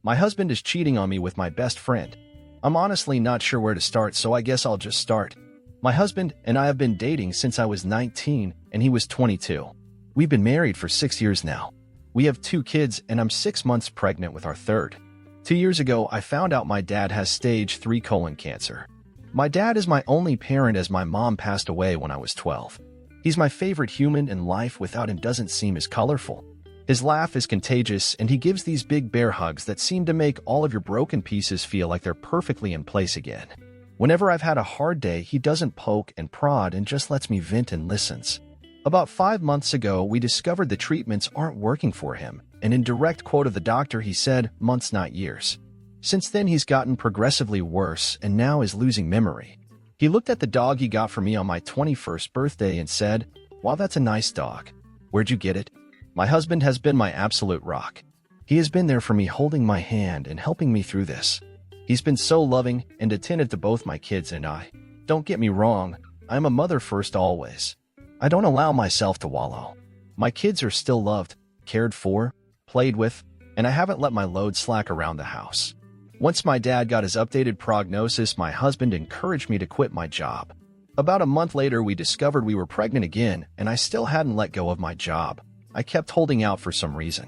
My husband is cheating on me with my best friend. I'm honestly not sure where to start, so I guess I'll just start. My husband and I have been dating since I was 19 and he was 22. We've been married for 6 years now. We have 2 kids and I'm 6 months pregnant with our third. 2 years ago, I found out my dad has stage 3 colon cancer. My dad is my only parent as my mom passed away when I was 12. He's my favorite human, and life without him doesn't seem as colorful. His laugh is contagious and he gives these big bear hugs that seem to make all of your broken pieces feel like they're perfectly in place again. Whenever I've had a hard day, he doesn't poke and prod and just lets me vent and listens. About 5 months ago, we discovered the treatments aren't working for him, and in direct quote of the doctor, he said, "Months, not years." Since then, he's gotten progressively worse and now is losing memory. He looked at the dog he got for me on my 21st birthday and said, "Wow, that's a nice dog. Where'd you get it?" My husband has been my absolute rock. He has been there for me, holding my hand and helping me through this. He's been so loving and attentive to both my kids and I. Don't get me wrong, I'm a mother first always. I don't allow myself to wallow. My kids are still loved, cared for, played with, and I haven't let my load slack around the house. Once my dad got his updated prognosis, my husband encouraged me to quit my job. About a month later, we discovered we were pregnant again, and I still hadn't let go of my job. I kept holding out for some reason.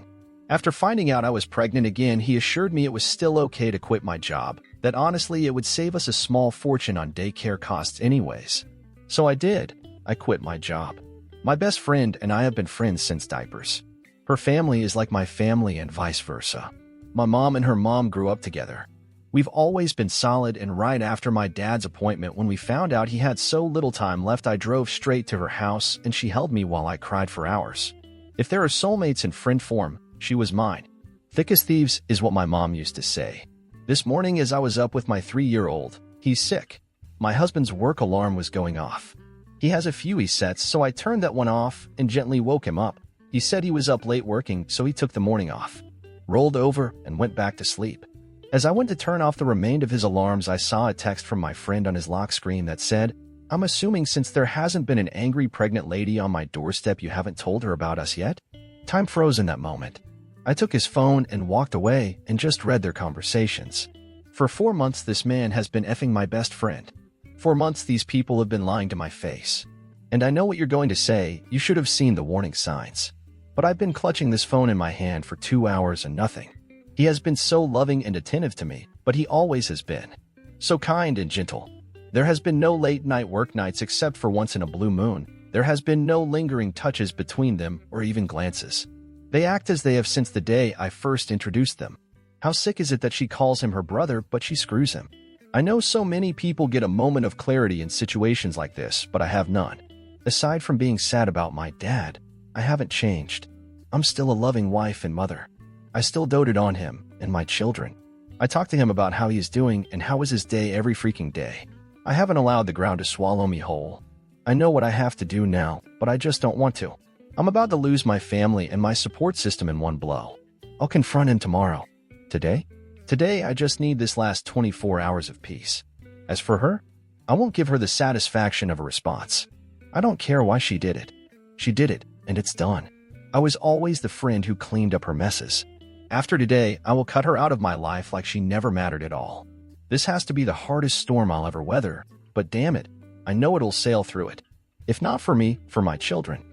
After finding out I was pregnant again, he assured me it was still okay to quit my job, that honestly it would save us a small fortune on daycare costs anyways. So I did. I quit my job. My best friend and I have been friends since diapers. Her family is like my family and vice versa. My mom and her mom grew up together. We've always been solid, and right after my dad's appointment, when we found out he had so little time left, I drove straight to her house and she held me while I cried for hours. If there are soulmates in friend form, she was mine. Thick as thieves is what my mom used to say. This morning as I was up with my 3-year-old, he's sick. My husband's work alarm was going off. He has a few he sets, so I turned that one off and gently woke him up. He said he was up late working, so he took the morning off. Rolled over and went back to sleep. As I went to turn off the remainder of his alarms, I saw a text from my friend on his lock screen that said, "I'm assuming since there hasn't been an angry pregnant lady on my doorstep, you haven't told her about us yet?" Time froze in that moment. I took his phone and walked away and just read their conversations. For 4 months, this man has been effing my best friend. 4 months, these people have been lying to my face. And I know what you're going to say, you should have seen the warning signs. But I've been clutching this phone in my hand for 2 hours and nothing. He has been so loving and attentive to me, but he always has been. So kind and gentle. There has been no late-night work nights except for once in a blue moon. There has been no lingering touches between them or even glances. They act as they have since the day I first introduced them. How sick is it that she calls him her brother, but she screws him? I know so many people get a moment of clarity in situations like this, but I have none. Aside from being sad about my dad, I haven't changed. I'm still a loving wife and mother. I still doted on him and my children. I talk to him about how he is doing and how is his day every freaking day. I haven't allowed the ground to swallow me whole. I know what I have to do now, but I just don't want to. I'm about to lose my family and my support system in one blow. I'll confront him tomorrow. Today, I just need this last 24 hours of peace. As for her, I won't give her the satisfaction of a response. I don't care why she did it. She did it, and it's done. I was always the friend who cleaned up her messes. After today, I will cut her out of my life like she never mattered at all. This has to be the hardest storm I'll ever weather, but damn it, I know it'll sail through it. If not for me, for my children.